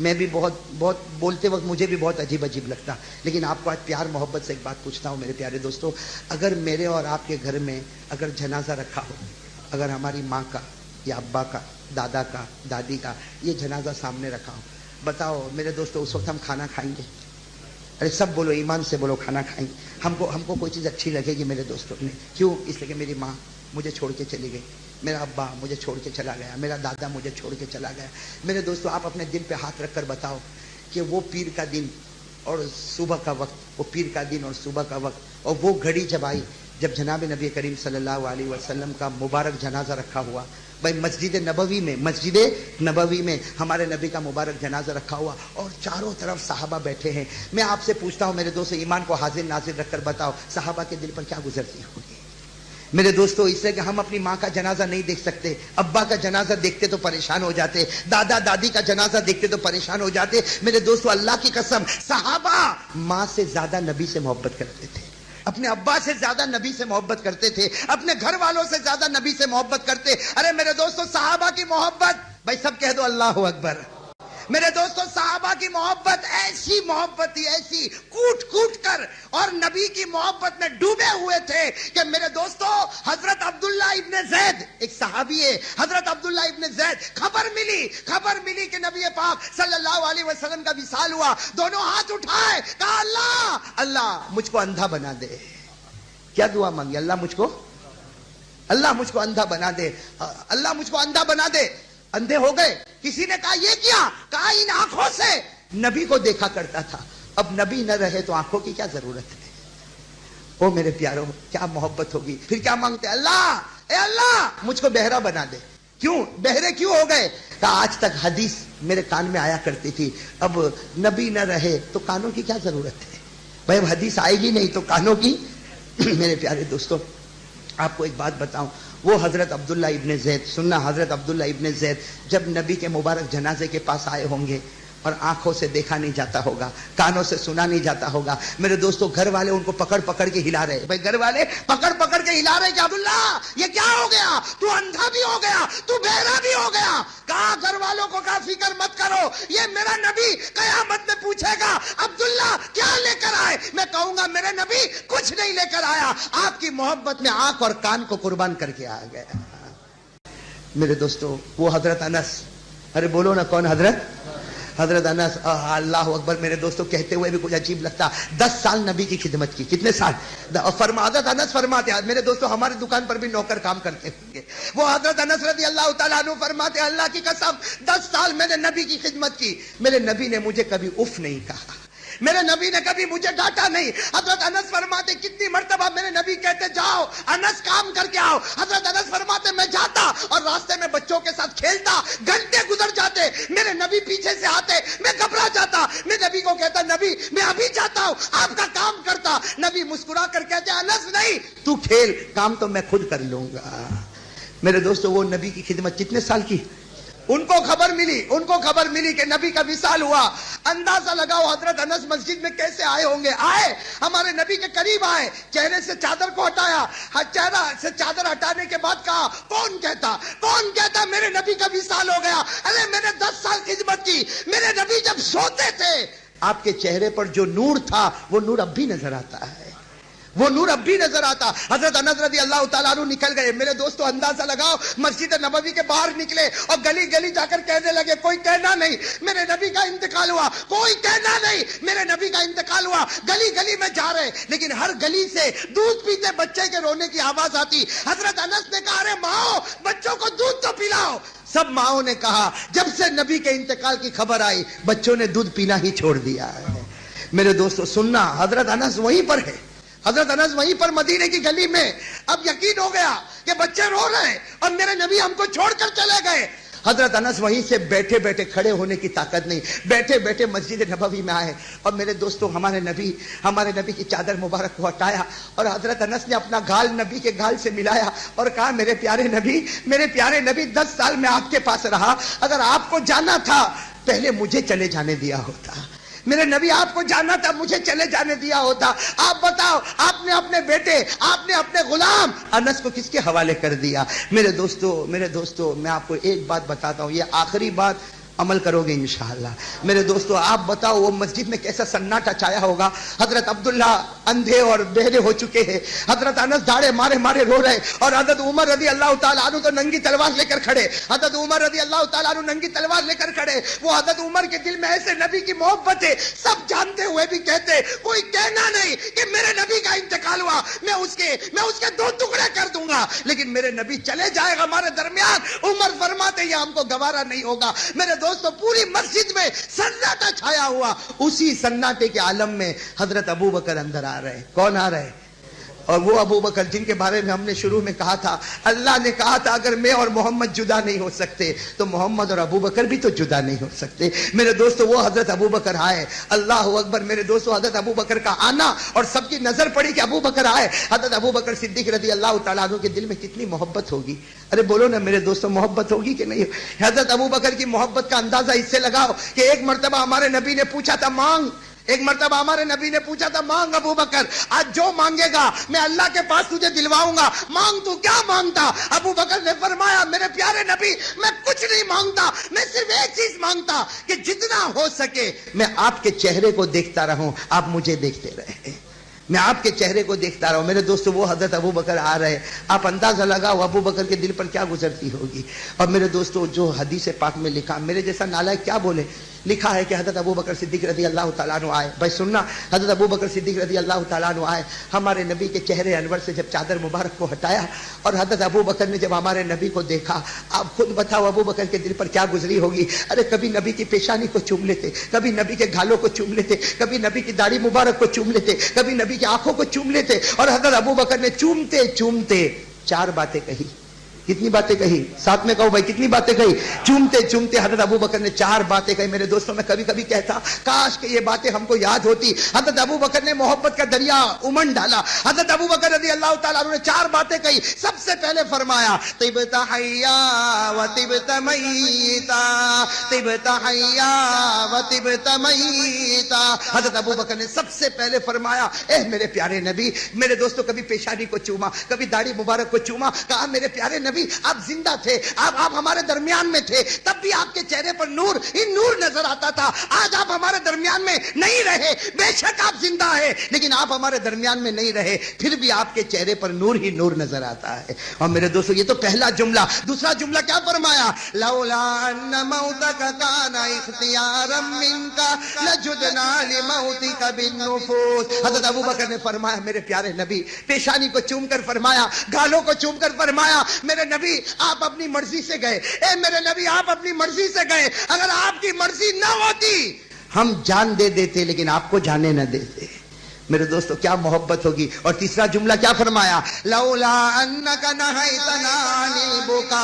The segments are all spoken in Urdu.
میں بھی بہت بولتے وقت مجھے بھی بہت عجیب لگتا، لیکن آپ کو آج پیار محبت سے ایک بات پوچھتا ہوں میرے پیارے دوستوں، اگر میرے اور آپ کے گھر میں اگر جنازہ رکھا ہو، اگر ہماری ماں کا یا ابا کا، دادا کا، دادی کا یہ جنازہ سامنے رکھا ہو، بتاؤ میرے دوستوں اس وقت ہم کھانا کھائیں گے؟ ارے سب بولو، ایمان سے بولو، کھانا کھائیں گے؟ ہم کو کوئی چیز اچھی لگے گی میرے دوستوں نے؟ کیوں؟ اس لیے کہ میری ماں مجھے چھوڑ کے چلی گئی، میرا ابا مجھے چھوڑ کے چلا گیا، میرا دادا مجھے چھوڑ کے چلا گیا۔ میرے دوستو آپ اپنے دل پہ ہاتھ رکھ کر بتاؤ کہ وہ پیر کا دن اور صبح کا وقت، وہ پیر کا دن اور صبح کا وقت اور وہ گھڑی جب آئی جب جناب نبی کریم صلی اللہ علیہ وسلم کا مبارک جنازہ رکھا ہوا، بھائی مسجد نبوی میں ہمارے نبی کا مبارک جنازہ رکھا ہوا اور چاروں طرف صحابہ بیٹھے ہیں، میں آپ سے پوچھتا ہوں میرے دوستو، ایمان کو حاضر ناظر رکھ کر بتاؤ صحابہ کے دل پر کیا گزرتی ہوگی؟ میرے دوستو اس لیے کہ ہم اپنی ماں کا جنازہ نہیں دیکھ سکتے، ابا کا جنازہ دیکھتے تو پریشان ہو جاتے، دادا دادی کا جنازہ دیکھتے تو پریشان ہو جاتے۔ میرے دوستو اللہ کی قسم صحابہ ماں سے زیادہ نبی سے محبت کرتے تھے، اپنے ابا سے زیادہ نبی سے محبت کرتے تھے، اپنے گھر والوں سے زیادہ نبی سے محبت کرتے۔ ارے میرے دوستو صحابہ کی محبت، بھائی سب کہہ دو اللہ اکبر۔ میرے دوستو صحابہ کی محبت ایسی محبت تھی، ایسی کوٹ کوٹ کر اور نبی کی محبت میں ڈوبے ہوئے تھے کہ میرے دوستو حضرت عبداللہ ابن زید ایک صحابی ہے، حضرت عبداللہ ابن زید خبر ملی کہ نبی پاک صلی اللہ علیہ وسلم کا وصال ہوا، دونوں ہاتھ اٹھائے، کہا اللہ مجھ کو اندھا بنا دے۔ کیا دعا مانگی؟ اللہ مجھ کو اندھا بنا دے، اللہ مجھ کو اندھا بنا دے۔ اندھے ہو گئے۔ کسی نے کہا یہ کیا؟ کہا ان آنکھوں سے نبی کو دیکھا کرتا تھا، اب نبی نہ رہے تو آنکھوں کی کیا ضرورت ہے؟ او میرے پیاروں کیا محبت ہوگی۔ پھر کیا مانگتے؟ اے اللہ مجھ کو بہرا بنا دے۔ کیوں بہرے کیوں ہو گئے؟ کہا آج تک حدیث میرے کان میں آیا کرتی تھی، اب نبی نہ رہے تو کانوں کی کیا ضرورت ہے؟ بھائی اب حدیث آئے گی نہیں تو کانوں کی۔ میرے پیارے دوستوں آپ کو ایک بات بتاؤں، وہ حضرت عبداللہ ابن زید، سننا، حضرت عبداللہ ابن زید جب نبی کے مبارک جنازے کے پاس آئے ہوں گے اور آنکھوں سے دیکھا نہیں جاتا ہوگا، کانوں سے سنا نہیں جاتا ہوگا، میرے دوستو گھر والے ان کو پکڑ پکڑ کے ہلا رہے، بھائی گھر والے پکڑ پکڑ کے ہلا رہے کہ عبداللہ یہ کیا ہو گیا؟ تو اندھا بھی ہو گیا، تو بہرا بھی ہو گیا۔ کہا گھر والوں کو کہا فکر مت کرو، یہ میرا نبی قیامت میں پوچھے گا عبداللہ کیا لے کر آئے؟ میں کہوں گا میرے نبی کچھ نہیں لے کر آیا، آپ کی محبت میں آنکھ اور کان کو قربان کر کے آ گیا۔ میرے دوستو وہ حضرت انس، ارے بولو نا کون؟ حضرت انس، اللہ اکبر۔ میرے دوستو کہتے ہوئے بھی کچھ عجیب لگتا، 10 سال نبی کی خدمت کی۔ کتنے سال؟ حضرت انس فرماتے ہیں، میرے دوستو ہماری دکان پر بھی نوکر کام کرتے ہوں گے، وہ حضرت انس رضی اللہ تعالیٰ عنہ فرماتے ہیں اللہ کی قسم 10 سال میں نے نبی کی خدمت کی، میرے نبی نے مجھے کبھی اف نہیں کہا، میرے نبی نے کبھی مجھے ڈانٹا نہیں۔ حضرت انس فرماتے کتنی مرتبہ میرے نبی کہتے جاؤ انس کام کر کے آؤ، حضرت انس فرماتے میں جاتا اور راستے میں بچوں کے ساتھ کھیلتا، گھنٹے گزر جاتے، میرے نبی پیچھے سے آتے، میں گھبرا جاتا، میں نبی کو کہتا نبی میں ابھی جاتا ہوں، آپ کا کام کرتا۔ نبی مسکرا کر کہتے انس نہیں تو کھیل، کام تو میں خود کر لوں گا۔ میرے دوستو وہ نبی کی خدمت کتنے سال کی؟ ان کو خبر ملی کہ نبی کا وصال ہوا۔ اندازہ لگاؤ حضرت انس مسجد میں کیسے آئے ہوں گے۔ آئے ہمارے نبی کے قریب آئے، چہرے سے چادر کو ہٹایا، چہرہ سے چادر ہٹانے کے بعد کہا کون کہتا میرے نبی کا وصال ہو گیا؟ ارے میں نے 10 سال خدمت کی، میرے نبی جب سوتے تھے آپ کے چہرے پر جو نور تھا وہ نور اب بھی نظر آتا ہے، حضرت انس رضی اللہ تعالیٰ عنہ نکل گئے۔ میرے دوستو اندازہ لگاؤ مسجد نبوی کے باہر نکلے اور گلی گلی جا کر کہنے لگے کوئی کہنا نہیں میرے نبی کا انتقال ہوا، کوئی کہنا نہیں میرے نبی کا انتقال ہوا۔ گلی گلی میں جا رہے لیکن ہر گلی سے دودھ پیتے بچے کے رونے کی آواز آتی۔ حضرت انس نے کہا ارے ماؤ بچوں کو دودھ تو پلاؤ۔ سب ماؤں نے کہا جب سے نبی کے انتقال کی خبر آئی بچوں نے دودھ پینا ہی چھوڑ دیا ہے۔ میرے دوستو سننا، حضرت انس وہیں پر ہے، مدینے کی گلی میں۔ اب یقین ہو گیا کہ بچے رو رہے ہیں اور میرے نبی ہم کو چھوڑ کر چلے گئے۔ حضرت انس وہیں سے بیٹھے بیٹھے، کھڑے ہونے کی طاقت نہیں، بیٹھے بیٹھے مسجد نبوی میں آئے اور میرے دوستو ہمارے نبی کی چادر مبارک کو ہٹایا اور حضرت انس نے اپنا گال نبی کے گال سے ملایا اور کہا میرے پیارے نبی 10 سال میں آپ کے پاس رہا، اگر آپ کو جانا تھا پہلے مجھے چلے جانے دیا ہوتا، میرے نبی آپ کو جانا تھا مجھے چلے جانے دیا ہوتا۔ آپ بتاؤ آپ نے اپنے بیٹے، آپ نے اپنے غلام انس کو کس کے حوالے کر دیا؟ میرے دوستو میں آپ کو ایک بات بتاتا ہوں، یہ آخری بات عمل کرو گے انشاءاللہ. میرے دوستو آپ بتاؤ وہ مسجد میں کیسا سناٹا چھایا ہوگا. حضرت عبداللہ اندھے اور بہرے ہو چکے ہیں, حضرت انس داڑے مارے مارے رو رہے, اور حضرت عمر رضی اللہ تعالیٰ عنہ تو ننگی تلوار لے کر کھڑے. حضرت عمر رضی اللہ تعالیٰ عنہ ننگی تلوار لے کر کھڑے. وہ حضرت عمر کے دل میں ایسے نبی کی محبت ہے, سب جانتے ہوئے بھی کہتے کوئی کہنا نہیں کہ میرے نبی کا انتقال ہوا, میں اس کے 2 ٹکڑے کر دوں گا, لیکن میرے نبی چلے جائے گا ہمارے درمیان. عمر فرماتے یہ ہم کو گوارا نہیں ہوگا. میرے دوستو پوری مسجد میں سناٹا چھایا ہوا. اسی سناٹے کے عالم میں حضرت ابو بکر اندر آ رہے. کون آ رہے؟ اور وہ ابو بکر جن کے بارے میں ہم نے شروع میں کہا تھا, اللہ نے کہا تھا اگر میں اور محمد جدا نہیں ہو سکتے تو محمد اور ابو بکر بھی تو جدا نہیں ہو سکتے. میرے دوستو وہ حضرت ابو بکر آئے. اللہ اکبر. میرے دوستو حضرت ابو بکر کا آنا اور سب کی نظر پڑی کہ ابو بکر آئے. حضرت ابو بکر صدیق رضی اللہ تعالیٰ عنہ کے دل میں کتنی محبت ہوگی. ارے بولو نا میرے دوستو, محبت ہوگی کہ نہیں؟ حضرت ابو بکر کی محبت کا اندازہ اس سے لگاؤ کہ ایک مرتبہ ہمارے نبی نے پوچھا تھا مانگ. ایک مرتبہ ہمارے نبی نے پوچھا تھا مانگ ابو بکر, آج جو مانگے گا میں اللہ کے پاس تجھے دلواؤں گا, مانگ. تو کیا مانگتا؟ ابو بکر نے فرمایا میرے پیارے نبی میں کچھ نہیں مانگتا, میں صرف ایک چیز مانگتا کہ جتنا ہو سکے میں آپ کے چہرے کو دیکھتا رہوں, آپ مجھے دیکھتے رہے, میں آپ کے چہرے کو دیکھتا رہا ہوں. میرے دوستو وہ حضرت ابو بکر آ رہے. آپ اندازہ لگاؤ ابو بکر کے دل پر کیا گزرتی ہوگی. اور میرے دوستو جو حدیث پاک میں لکھا, میرے جیسا نالائق کیا بولے, لکھا ہے کہ حضرت ابو بکر صدیق رضی اللہ تعالیٰ عنہ آئے. بھائی سننا, حضرت ابو بکر صدیق رضی اللہ تعالیٰ عنہ آئے. ہمارے نبی کے چہرے انور سے جب چادر مبارک کو ہٹایا اور حضرت ابو بکر نے جب ہمارے نبی کو دیکھا, آپ خود بتاؤ ابو بکر کے دل پر کیا گزری ہوگی. ارے کبھی نبی کی پیشانی کو چوم لیتے, کبھی نبی کے گھالوں کو چوم لیتے, کبھی نبی کی داڑھی مبارک کو چوم لیتے, کبھی نبی کی آنکھوں کو چوم لیتے. اور حضرت ابو بکر نے چومتے چومتے 4 باتیں کہی. کتنی باتیں کہی؟ ساتھ میں کہو بھائی کتنی باتیں کہی؟ چومتے چومتے حضرت ابو بکر نے 4 باتیں کہی. میرے دوستوں میں کبھی کبھی کہتا کاش کہ یہ باتیں ہم کو یاد ہوتی. حضرت ابو بکر نے محبت کا دریا امنڈ ڈالا. حضرت ابو بکر رضی اللہ تعالیٰ عنہ نے 4 باتیں کہی. سب سے پہلے فرمایا طبت حیا و طبت میتا, طبت حیا و طبت میتا. حضرت ابو بکر نے سب سے پہلے فرمایا اے میرے پیارے نبی. میرے دوستوں کبھی پیشانی کو چوما, کبھی داڑھی مبارک کو چوما, کہا میرے پیارے نبی آپ زندہ تھے, آپ ہمارے درمیان میں تھے, تب بھی آپ کے چہرے پر نور ہی نور نظر آتا تھا. آج آپ ہمارے درمیان میں نہیں رہے, بے شک آپ زندہ ہیں لیکن آپ ہمارے درمیان میں نہیں رہے, پھر بھی آپ کے چہرے پر نور ہی نور نظر آتا ہے. اور میرے دوستو یہ تو پہلا جملہ. دوسرا جملہ کیا فرمایا؟ لولا ان موتک کان اختیارا منک لجدنا لموتک بالنفوس. حضرت ابو بکر نے فرمایا میرے پیارے نبی, پیشانی کو چوم کر فرمایا, گالوں کو چوم کر فرمایا میرے نبی آپ اپنی مرضی سے گئے. اے میرے نبی آپ اپنی مرضی سے گئے, اگر آپ کی مرضی نہ ہوتی ہم جان دے دیتے لیکن آپ کو جانے نہ دیتے. میرے دوستو کیا محبت ہوگی. اور تیسرا جملہ کیا فرمایا؟ لولا انک نہیتنا عن البکا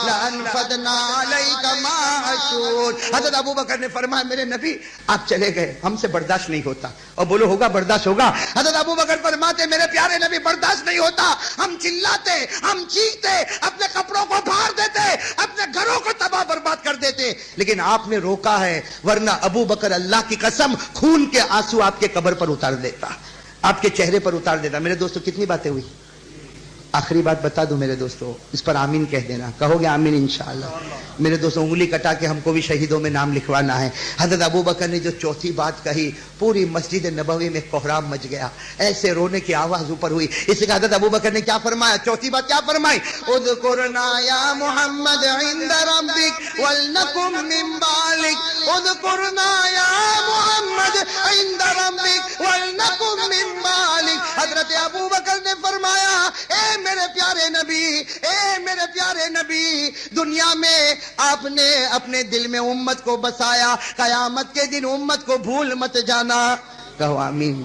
لانفضنا علیک معشور. حضرت ابو بکر نے فرمایا میرے نبی آپ چلے گئے, ہم سے برداشت نہیں ہوتا. اور بولو ہوگا برداشت ہوگا؟ حضرت ابو بکر فرماتے میرے پیارے نبی برداشت نہیں ہوتا, ہم چلاتے, ہم چیختے, اپنے کپڑوں کو پھاڑ دیتے, اپنے گھروں کو تباہ برباد کر دیتے, لیکن آپ نے روکا ہے, ورنہ ابو بکر اللہ کی قسم خون کے آنسو آپ کے قبر پر اتار دیتا, آپ کے چہرے پر اتار دیتا. میرے دوستو کتنی باتیں ہوئی. آخری بات بتا دوں میرے دوستو, اس پر آمین کہہ دینا. کہو گے آمین انشاءاللہ. میرے دوستو انگلی کٹا کے ہم کو بھی شہیدوں میں نام لکھوانا ہے. حضرت ابو بکر نے جو چوتھی بات کہی, پوری مسجد نبوی میں کوہرام مچ گیا, ایسے رونے کی آواز اوپر ہوئی. اس کے حضرت ابو بکر نے کیا فرمایا؟ چوتھی بات کیا فرمائی؟ اذکرنا یا محمد عند ربک ولنکم من بالک, اذکرنا یا محمد عند ربک ولنکم من بالک. حضرت ابو بکر نے فرمایا اے میرے پیارے نبی, اے میرے پیارے نبی, دنیا میں آپ نے اپنے دل میں امت کو بسایا, قیامت کے دن امت کو بھول مت جانا. کہو آمین.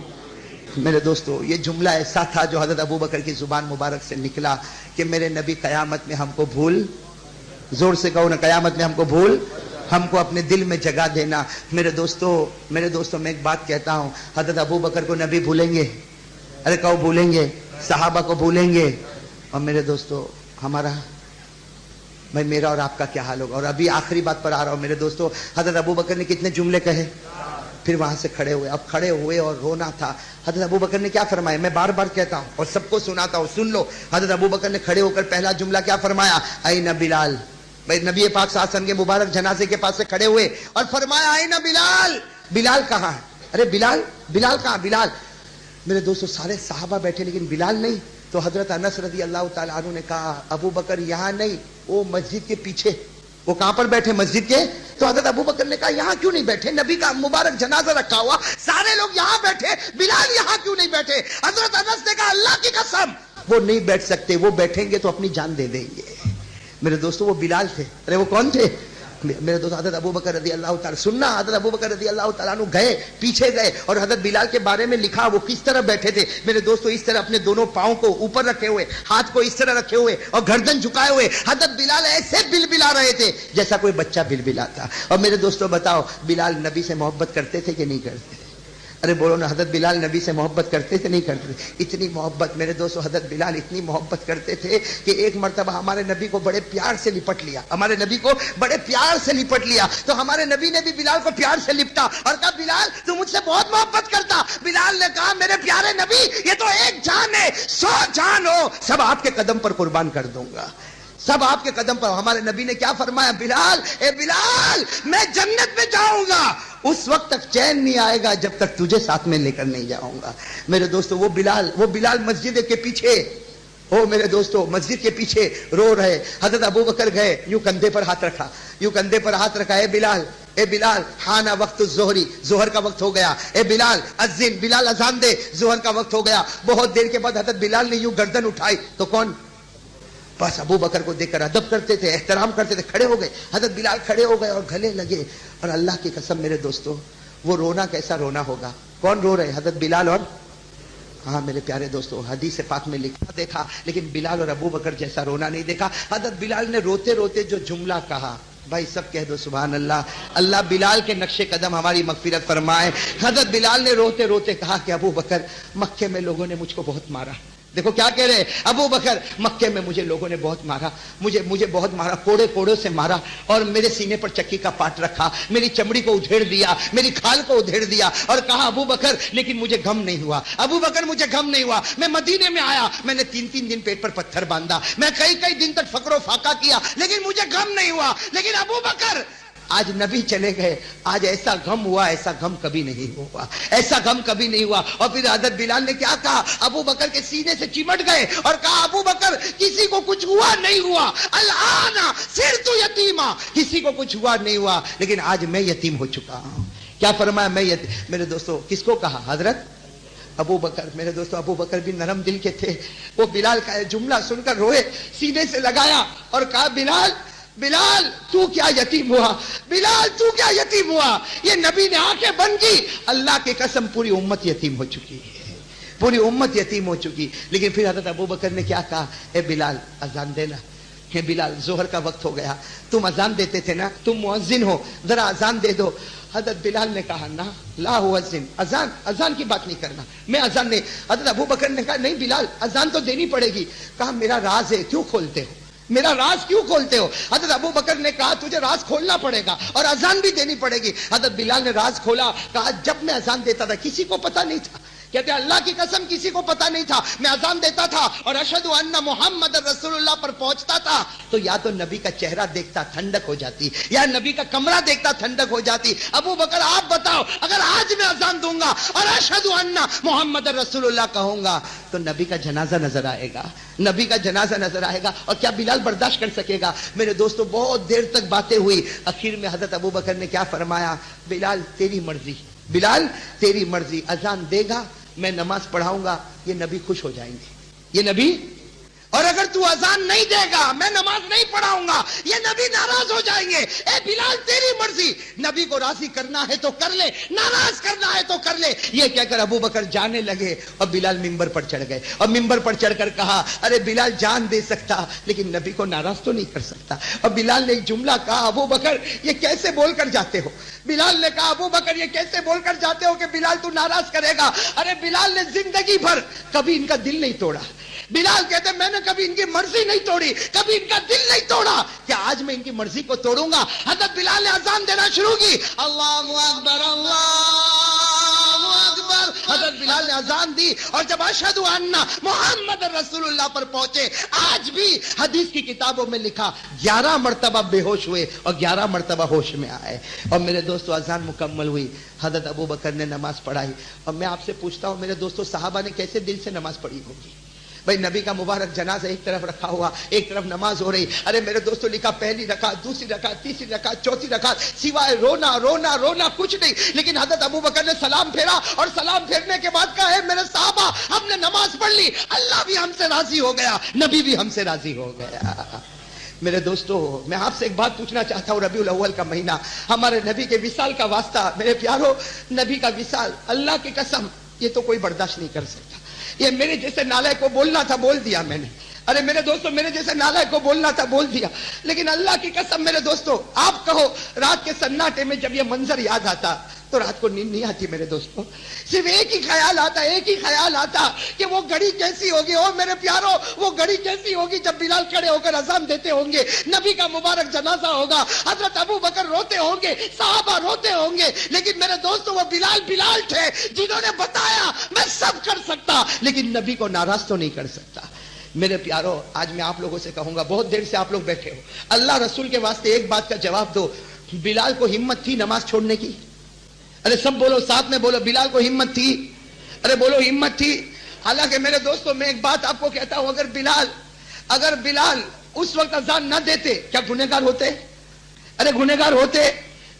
میرے دوستو یہ جملہ ایسا تھا جو حضرت ابو بکر کی زبان مبارک سے نکلا کہ میرے نبی قیامت میں ہم کو بھول, زور سے کہو نا, قیامت میں ہم کو بھول, ہم کو اپنے دل میں جگہ دینا. میرے دوستو میں ایک بات کہتا ہوں, حضرت ابو بکر کو نبی بھولیں گے؟ ارے کہو بھولیں گے؟ صحابہ کو بھولیں گے؟ اور میرے دوستو ہمارا بھائی میرا اور آپ کا کیا حال ہوگا. اور ابھی آخری بات پر آ رہا ہوں میرے دوستو, حضرت ابو بکر نے کتنے جملے کہے, پھر وہاں سے کھڑے ہوئے. اب کھڑے ہوئے اور رونا تھا. حضرت ابو بکر نے کیا فرمایا, میں بار بار کہتا ہوں اور سب کو سناتا ہوں, سن لو. حضرت ابو بکر نے کھڑے ہو کر پہلا جملہ کیا فرمایا؟ این بلال, بھائی نبی پاک صلی اللہ علیہ وسلم کے مبارک جنازے کے پاس سے کھڑے ہوئے اور فرمایا آئے نا بلال، بلال کہاں ہے؟ ارے بلال، بلال کہاں؟ بلال میرے دوستو سارے صحابہ بیٹھے لیکن بلال نہیں. تو حضرت انس رضی اللہ تعالیٰ عنہ نے کہا ابو بکر یہاں نہیں، وہ مسجد کے پیچھے. وہ کہاں پر بیٹھے؟ مسجد کے. تو حضرت ابو بکر نے کہا یہاں کیوں نہیں بیٹھے؟ نبی کا مبارک جنازہ رکھا ہوا، سارے لوگ یہاں بیٹھے، بلال یہاں کیوں نہیں بیٹھے؟ حضرت انس نے کہا اللہ کی قسم وہ نہیں بیٹھ سکتے، وہ بیٹھیں گے تو اپنی جان دے دیں گے. میرے دوستو وہ بلال تھے. ارے وہ کون تھے میرے دوست؟ حضرت ابو بکر رضی اللہ تعالیٰ. سننا، حضرت ابو بکر رضی اللہ تعالیٰ عنہ گئے، پیچھے گئے اور حضرت بلال کے بارے میں لکھا وہ کس طرح بیٹھے تھے میرے دوستو. اس طرح اپنے دونوں پاؤں کو اوپر رکھے ہوئے، ہاتھ کو اس طرح رکھے ہوئے اور گردن جھکائے ہوئے حضرت بلال ایسے بلبلا رہے تھے جیسا کوئی بچہ بلبلاتا. اور میرے دوستو بتاؤ بلال نبی سے محبت کرتے تھے کہ نہیں کرتے تھے؟ ارے بولو نا، حضرت بلال نبی سے محبت کرتے تھے نہیں کرتے تھے؟ اتنی محبت میرے دوستو، حضرت بلال اتنی محبت کرتے تھے کہ ایک مرتبہ ہمارے نبی کو بڑے پیار سے لپٹ لیا، ہمارے نبی کو بڑے پیار سے لپٹ لیا. تو ہمارے نبی نے بھی بلال کو پیار سے لپٹا اور کہا بلال تو مجھ سے بہت محبت کرتا. بلال نے کہا میرے پیارے نبی یہ تو ایک جان ہے، 100 جان ہو سب آپ کے قدم پر قربان کر دوں گا، سب آپ کے قدم پر. ہمارے نبی نے کیا فرمایا؟ بلال، اے بلال میں جنت میں جاؤں گا اس وقت تک چین نہیں آئے گا جب تک تجھے ساتھ میں لے کر نہیں جاؤں گا. میرے دوستو وہ بلال مسجد کے پیچھے، میرے دوستو مسجد کے پیچھے رو رہے. حضرت ابو بکر گئے، یوں کندھے پر ہاتھ رکھا، یوں کندھے پر ہاتھ رکھا. اے بلال، اے بلال حان وقت الظہری، ظہر کا وقت ہو گیا. اے بلال اذن، بلال اذان دے، ظہر کا وقت ہو گیا. بہت دیر کے بعد حضرت بلال نے یوں گردن اٹھائی تو کون؟ بس ابو بکر کو دیکھ کر ادب کرتے تھے، احترام کرتے تھے، کھڑے ہو گئے. حضرت بلال کھڑے ہو گئے اور گلے لگے. اور اللہ کی قسم میرے دوستو وہ رونا کیسا رونا ہوگا. کون رو رہے؟ حضرت بلال اور ہاں میرے پیارے دوستو حدیث پاک میں لکھا دیکھا لیکن بلال اور ابو بکر جیسا رونا نہیں دیکھا. حضرت بلال نے روتے روتے جو جملہ کہا، بھائی سب کہہ دو سبحان اللہ. اللہ بلال کے نقش قدم ہماری مغفرت فرمائے. حضرت بلال نے روتے روتے کہا کہ ابو بکر مکے میں لوگوں نے مجھ کو بہت مارا. دیکھو کیا کہہ رہے ابو بکر، مکے میں مجھے لوگوں نے بہت مارا، مجھے بہت مارا، کوڑے کوڑوں سے مارا اور میرے سینے پر چکی کا پاٹ رکھا، میری چمڑی کو ادھیڑ دیا، میری کھال کو ادھیڑ دیا. اور کہا ابو بکر لیکن مجھے غم نہیں ہوا، ابو بکر مجھے غم نہیں ہوا. میں مدینے میں آیا، میں نے 3 دن پیٹ پر پتھر باندھا، میں کئی دن تک فقر و فاقہ کیا لیکن مجھے غم نہیں ہوا. لیکن ابو بکر آج نبی چلے گئے، آج ایسا غم ہوا، ایسا غم کبھی نہیں ہوا، ایسا غم کبھی نہیں ہوا. اور پھر حضرت بلال نے کیا کہا؟ ابو بکر کے سینے سے چمٹ گئے اور کہا ابو بکر کسی کو کچھ ہوا نہیں ہوا، الآن صرت یتیما، کسی کو کچھ ہوا نہیں ہوا لیکن آج میں یتیم ہو چکا ہوں. کیا فرمایا؟ میں یتیم. میرے دوستو کس کو کہا؟ حضرت ابو بکر. میرے دوستو ابو بکر بھی نرم دل کے تھے. وہ بلال کا جملہ سن کر روئے، سینے سے لگایا اور کہا بلال تو کیا یتیم ہوا؟ بلال تو کیا یتیم ہوا؟ یہ نبی نے آنکھیں بند کی، اللہ کی قسم پوری امت یتیم ہو چکی ہے، پوری امت یتیم ہو چکی. لیکن پھر حضرت ابو بکر نے کیا کہا؟ اے بلال اذان دینا. کہ بلال ظہر کا وقت ہو گیا، تم اذان دیتے تھے نا، تم مؤذن ہو، ذرا اذان دے دو. حضرت بلال نے کہا نا لا اذن، اذان کی بات نہیں کرنا، میں اذان نہیں. حضرت ابو بکر نے کہا نہیں بلال اذان تو دینی پڑے گی. کہا میرا راز ہے، کیوں کھولتے ہو؟ میرا راز کیوں کھولتے ہو؟ حضرت ابو بکر نے کہا تجھے راز کھولنا پڑے گا اور اذان بھی دینی پڑے گی. حضرت بلال نے راز کھولا. کہا جب میں اذان دیتا تھا کسی کو پتہ نہیں تھا. کہتے اللہ کی قسم کسی کو پتہ نہیں تھا. میں اذان دیتا تھا اور اشہد ان محمد رسول اللہ پر پہنچتا تھا تو یا تو نبی کا چہرہ دیکھتا ٹھنڈک ہو جاتی یا نبی کا کمرہ دیکھتا ٹھنڈک ہو جاتی. ابو بکر آپ بتاؤ اگر آج میں اذان دوں گا اور اشہد ان محمد رسول اللہ کہوں گا تو نبی کا جنازہ نظر آئے گا، نبی کا جنازہ نظر آئے گا. اور کیا بلال برداشت کر سکے گا؟ میرے دوستو بہت دیر تک باتیں ہوئی. اخیر میں حضرت ابو بکر نے کیا فرمایا؟ بلال تیری مرضی، بلال تیری مرضی، اذان دے گا میں نماز پڑھاؤں گا، یہ نبی خوش ہو جائیں گے، یہ نبی. اور اگر تو اذان نہیں دے گا میں نماز نہیں پڑھاؤں گا، یہ نبی ناراض ہو جائیں گے. اے بلال تیری مرضی، نبی کو راضی کرنا ہے تو کر لے، ناراض کرنا ہے تو کر لے. یہ کہہ کر ابو بکر جانے لگے اور بلال ممبر پر چڑھ گئے اور ممبر پر چڑھ کر کہا ارے بلال جان دے سکتا لیکن نبی کو ناراض تو نہیں کر سکتا. اور بلال نے ایک جملہ کہا ابو بکر یہ کیسے بول کر جاتے ہو؟ بلال نے کہا ابو بکر یہ کیسے بول کر جاتے ہو کہ بلال تو ناراض کرے گا؟ ارے بلال نے زندگی بھر کبھی ان کا دل نہیں توڑا. بلال کہتے میں نے کبھی ان کی مرضی نہیں توڑی، کبھی ان کا دل نہیں توڑا، کیا آج میں ان کی مرضی کو توڑوں گا؟ حضرت بلال نے اذان دینا شروع کی. اللہ اکبر اللہ اکبر. حضرت بلال نے اذان دی اور جب اشہد ان محمد رسول اللہ پر پہنچے، آج بھی حدیث کی کتابوں میں لکھا 11 مرتبہ بے ہوش ہوئے اور 11 مرتبہ ہوش میں آئے. اور میرے دوستو اذان مکمل ہوئی، حضرت ابو بکر نے نماز پڑھائی. اور میں آپ سے پوچھتا ہوں میرے دوستو، صحابہ نے کیسے دل سے نماز پڑھی ہوگی؟ بھائی نبی کا مبارک جنازہ ایک طرف رکھا ہوا، ایک طرف نماز ہو رہی. ارے میرے دوستوں لکھا پہلی رکعت، دوسری رکعت، تیسری رکعت، چوتھی رکعت، سوائے رونا رونا رونا کچھ نہیں. لیکن حضرت ابو بکر نے سلام پھیرا اور سلام پھیرنے کے بعد کہا ہے میرے صحابہ ہم نے نماز پڑھ لی، اللہ بھی ہم سے راضی ہو گیا، نبی بھی ہم سے راضی ہو گیا. میرے دوستو میں آپ سے ایک بات پوچھنا چاہتا ہوں، ربیع الاول کا مہینہ، ہمارے نبی کے وصال کا واسطہ. میرے پیارو نبی کا وصال، اللہ کی قسم یہ تو کوئی برداشت نہیں کر سکتا. یہ میرے جیسے نالائق کو بولنا تھا بول دیا میں نے. ارے میرے دوستو میرے جیسے نالائق کو بولنا تھا بول دیا. لیکن اللہ کی قسم میرے دوستو آپ کہو رات کے سناٹے میں جب یہ منظر یاد آتا تو رات کو نیند نہیں آتی میرے دوستو. صرف ایک ہی خیال آتا، ایک ہی خیال آتا کہ وہ گھڑی کیسی ہوگی. او میرے پیارو وہ گھڑی کیسی ہوگی جب بلال کھڑے ہو کر اذان دیتے ہوں گے، نبی کا مبارک جنازہ ہوگا، حضرت ابو بکر روتے ہوں گے، صحابہ روتے ہوں گے. لیکن میرے دوستو وہ بلال تھے جنہوں نے بتایا میں سب کر سکتا لیکن نبی کو ناراض تو نہیں کر سکتا. میرے پیارو آج میں آپ لوگوں سے کہوں گا، بہت دیر سے آپ لوگ بیٹھے ہو، اللہ رسول کے واسطے ایک بات کا جواب دو. بلال کو ہمت تھی نماز چھوڑنے کی؟ ارے سب بولو، ساتھ میں بولو، بلال کو ہمت تھی؟ ارے بولو ہمت تھی. حالانکہ میرے دوستو میں ایک بات آپ کو کہتا ہوں، اگر بلال اس وقت اذان نہ دیتے کیا گنہگار ہوتے؟ ارے گنہگار ہوتے.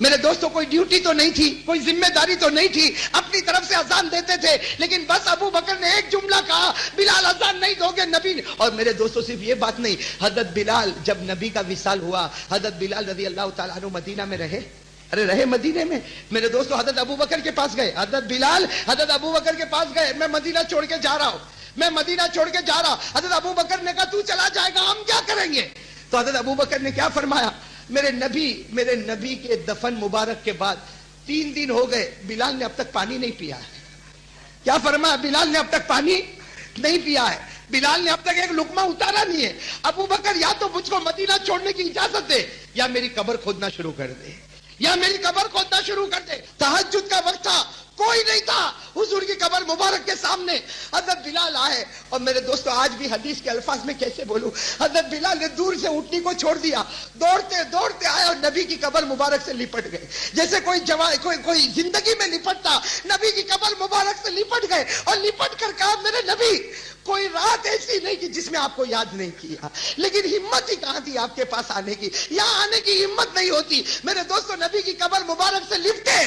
میرے دوستو کوئی ڈیوٹی تو نہیں تھی، کوئی ذمہ داری تو نہیں تھی، اپنی طرف سے اذان دیتے تھے. لیکن بس ابو بکر نے ایک جملہ کہا، بلال اذان نہیں دو گے نبی نے. اور میرے دوستو صرف یہ بات نہیں، حضرت بلال جب نبی کا وصال ہوا، حضرت بلال رضی اللہ تعالیٰ عنہ مدینہ میں رہے. ارے رہے مدینے میں. میرے دوستو حضرت ابو بکر کے پاس گئے، حضرت بلال حضرت ابو بکر کے پاس گئے، میں مدینہ چھوڑ کے جا رہا ہوں، میں مدینہ چھوڑ کے جا رہا. حضرت ابو بکر نے کہا تو چلا جائے گا ہم کیا کریں گے؟ تو حضرت ابو بکر نے کیا فرمایا، میرے نبی کے دفن مبارک کے بعد 3 دن ہو گئے، بلال نے اب تک پانی نہیں پیا ہے. کیا فرمایا؟ بلال نے اب تک پانی نہیں پیا ہے، بلال نے اب تک ایک لقمہ اتارا نہیں ہے. ابو بکر یا تو مجھ کو مدینہ چھوڑنے کی اجازت دے یا میری قبر کھودنا شروع کر دے، یا میری قبر کھودنا شروع کر دے. تہجد کا وقت تھا، کوئی نہیں تھا حضور کی قبر مبارک کے سامنے. حضرت بلال آئے اور میرے دوستو آج بھی حدیث کے الفاظ میں کیسے بولوں، حضرت بلال نے دور سے اٹھنی کو چھوڑ دیا، دوڑتے دوڑتے آئے اور نبی کی قبر مبارک سے لپٹ گئے. جیسے کوئی زندگی میں لپٹتا، نبی کی قبر مبارک سے لپٹ گئے اور لپٹ کر کہا میرے نبی کوئی رات ایسی نہیں کہ جس میں آپ کو یاد نہیں کیا. لیکن ہمت ہی کہاں تھی آپ کے پاس آنے کی، یہاں آنے کی ہمت نہیں ہوتی. میرے دوستو نبی کی قبر مبارک سے لپٹے،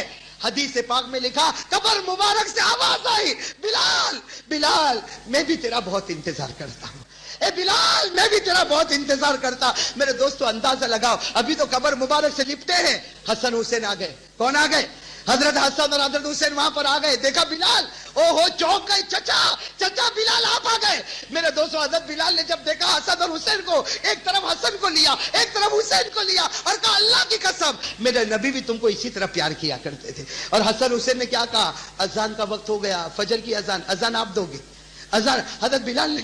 حدیث پاک میں لکھا قبر مبارک سے آواز آئی، بلال بلال میں بھی تیرا بہت انتظار کرتا ہوں، اے بلال میں بھی تیرا بہت انتظار کرتا. میرے دوستو اندازہ لگاؤ، ابھی تو قبر مبارک سے لپٹے ہیں، حسن حسین آ گئے. کون آ گئے؟ حضرت حسن اور حضرت حسین وہاں پر آ گئے. دیکھا بلال، او ہو چونک گئے، چچا بلال آپ آ گئے. میرے دوستو حضرت بلال نے جب دیکھا حسن اور حسین کو، ایک طرف حسن کو لیا ایک طرف حسین کو لیا اور کہا اللہ کی قسم میرے نبی بھی تم کو اسی طرح پیار کیا کرتے تھے. اور حسن حسین نے کیا کہا، اذان کا وقت ہو گیا، فجر کی اذان آپ دو گے؟ اذان حضرت بلال نے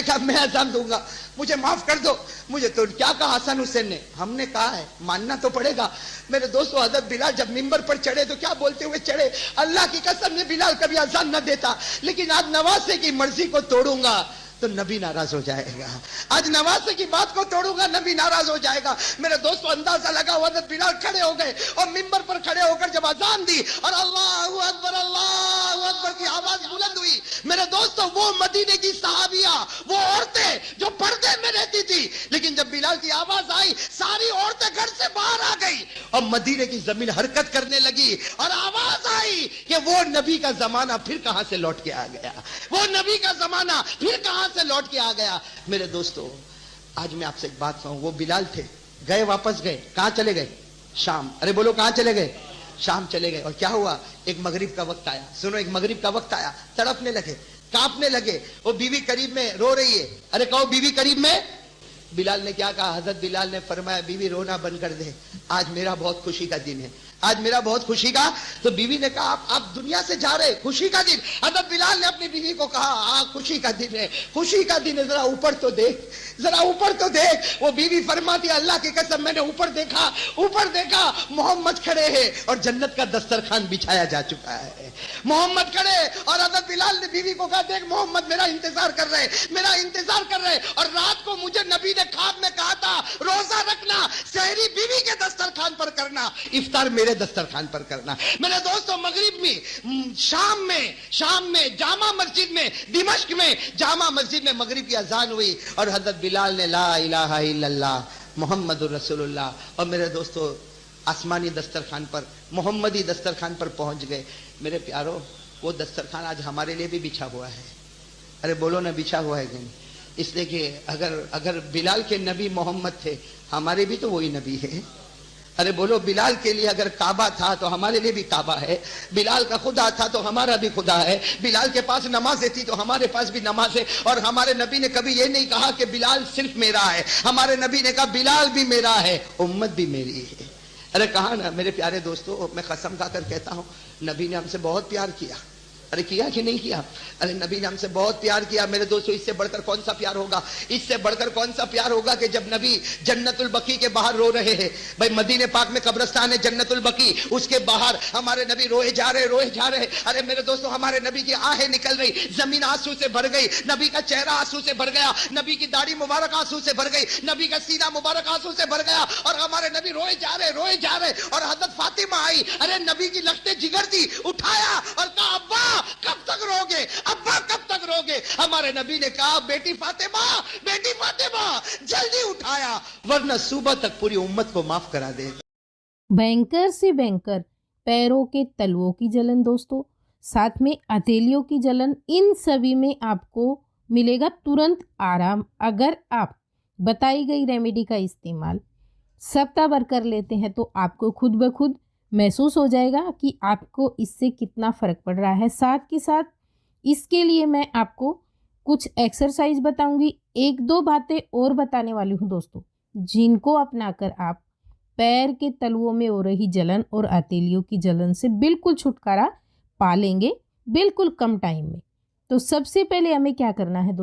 کہا میں اذان دوں گا، مجھے معاف کر دو. مجھے تو کیا کہا حسن حسین نے، ہم نے کہا ہے ماننا تو پڑے گا. میرے دوستو حضرت بلال جب ممبر پر چڑھے تو کیا بولتے ہوئے چڑھے، اللہ کی قسم یہ بلال کبھی اذان نہ دیتا، لیکن آج نواسے کی مرضی کو توڑوں گا تو نبی ناراض ہو جائے گا، آج نواسے کی بات کو توڑوں گا نبی ناراض ہو جائے گا. میرے دوستو اندازہ لگا، حضرت بلال کھڑے ہو گئے اور ممبر پر کھڑے ہو کر جب اذان دی اور اللہ اکبر کی آواز بلند ہوئی، میرے دوستو وہ مدینے کی صحابیہ، وہ عورتیں جو پردے میں رہتی تھی، لیکن جب بلال کی آواز آئی ساری عورتیں گھر سے باہر آ گئی اور مدینے کی زمین حرکت کرنے لگی اور آواز آئی کہ وہ نبی کا زمانہ پھر کہاں سے لوٹ کے آ گیا، وہ نبی کا زمانہ پھر کہاں سے لوٹ کے آ گیا. میرے دوستو آج میں آپ سے ایک بات کہوں، وہ بلال تھے، گئے واپس گئے، کہاں چلے گئے؟ شام. ارے بولو کہاں چلے گئے؟ شام چلے گئے. اور کیا ہوا، ایک مغرب کا وقت آیا، سنو ایک مغرب کا وقت آیا، تڑپنے لگے، کانپنے لگے، وہ بیوی قریب میں رو رہی ہے. ارے کہو بیوی قریب میں. بلال نے کیا کہا، حضرت بلال نے فرمایا بیوی رونا بند کر دے، آج میرا بہت خوشی کا دن ہے. آج میرا بہت خوشی کا. تو بیوی نے کہا آپ دنیا سے جا رہے, خوشی کا دن. حضرت بلال نے اپنی بیوی کو کہا خوشی کا دن ہے, خوشی کا دن ہے, ذرا اوپر تو دیکھ, ذرا اوپر تو دیکھ. وہ بیوی فرماتی ہے اللہ کی قسم میں نے اوپر دیکھا محمد کھڑے ہیں اور جنت کا دسترخوان بچھایا جا چکا ہے. محمد کھڑے, اور حضرت بلال نے بیوی کو کہا دیکھ محمد میرا انتظار کر رہے. اور رات کو مجھے نبی نے خواب میں کہا تھا روزہ رکھنا, سحری بیوی کے دسترخوان پر کرنا, افطار میرے دسترخوان پر کرنا. میرے دوستوں مغرب میں, شام میں جامع مسجد میں, دمشق میں جامع مسجد میں مغرب کی اذان ہوئی اور حضرت بلال نے لا الہ الا اللہ محمد الرسول اللہ, اور میرے دوستوں آسمانی دسترخوان پر, محمدی دسترخوان پر پہنچ گئے. میرے پیارو, وہ دسترخوان آج ہمارے لیے بھی بچھا ہوا ہے. ارے بولو نا, بچھا ہوا ہے کہ نہیں؟ اس لیے کہ اگر بلال کے نبی محمد تھے, ہمارے بھی تو وہی نبی ہے. ارے بولو, بلال کے لیے اگر کعبہ تھا تو ہمارے لیے بھی کعبہ ہے. بلال کا خدا تھا تو ہمارا بھی خدا ہے. بلال کے پاس نمازیں تھی تو ہمارے پاس بھی نماز ہے. اور ہمارے نبی نے کبھی یہ نہیں کہا کہ بلال صرف میرا ہے, ہمارے نبی نے کہا بلال بھی میرا ہے, امت بھی میری ہے. ارے کہا نا میرے پیارے دوستو, میں قسم کھا کر کہتا ہوں نبی نے ہم سے بہت پیار کیا. ارے کیا کہ نہیں کیا؟ ارے نبی نے ہم سے بہت پیار کیا. میرے دوستو اس سے بڑھ کر کون سا پیار ہوگا؟ اس سے بڑھ کر کون سا پیار ہوگا کہ جب نبی جنت البقیع کے باہر رو رہے ہیں. بھائی مدینے پاک میں قبرستان ہے جنت البقیع, اس کے باہر ہمارے نبی روئے جا رہے. ارے میرے دوستو ہمارے نبی کی آہیں نکل رہی, زمین آنسو سے بھر گئی, نبی کا چہرہ آنسو سے بھر گیا, نبی کی داڑھی مبارک آنسو سے بھر گئی, نبی کا سینہ مبارک آنسو سے بھر گیا, اور ہمارے نبی روئے جا رہے. اور حضرت فاطمہ آئی, ارے نبی کی لخت جگر تھی, اٹھایا اور کہا ابا کب تک روگے. ہمارے نبی نے کہا بیٹی فاطمہ جلدی اٹھایا ورنہ صبح تک پوری امت کو معاف کرا دے. بینکر سے بینکر, پیروں کے تلووں کی جلن دوستوں, ساتھ میں ہتھیلیوں کی جلن, ان سبھی میں آپ کو ملے گا ترنت آرام اگر آپ بتائی گئی ریمیڈی کا استعمال سپتہ بھر کر لیتے ہیں. تو آپ کو خود بخود محسوس ہو جائے گا کہ آپ کو اس سے کتنا فرق پڑ رہا ہے. ساتھ کے ساتھ اس کے لیے میں آپ کو کچھ ایکسرسائز بتاؤں گی, 1-2 باتیں اور بتانے والی ہوں دوستوں, جن کو اپنا کر آپ پیر کے تلووں میں ہو رہی جلن اور ہتھیلیوں کی جلن سے بالکل چھٹکارا پا لیں گے, بالکل کم ٹائم میں. تو سب سے پہلے ہمیں کیا کرنا ہے دوستوں,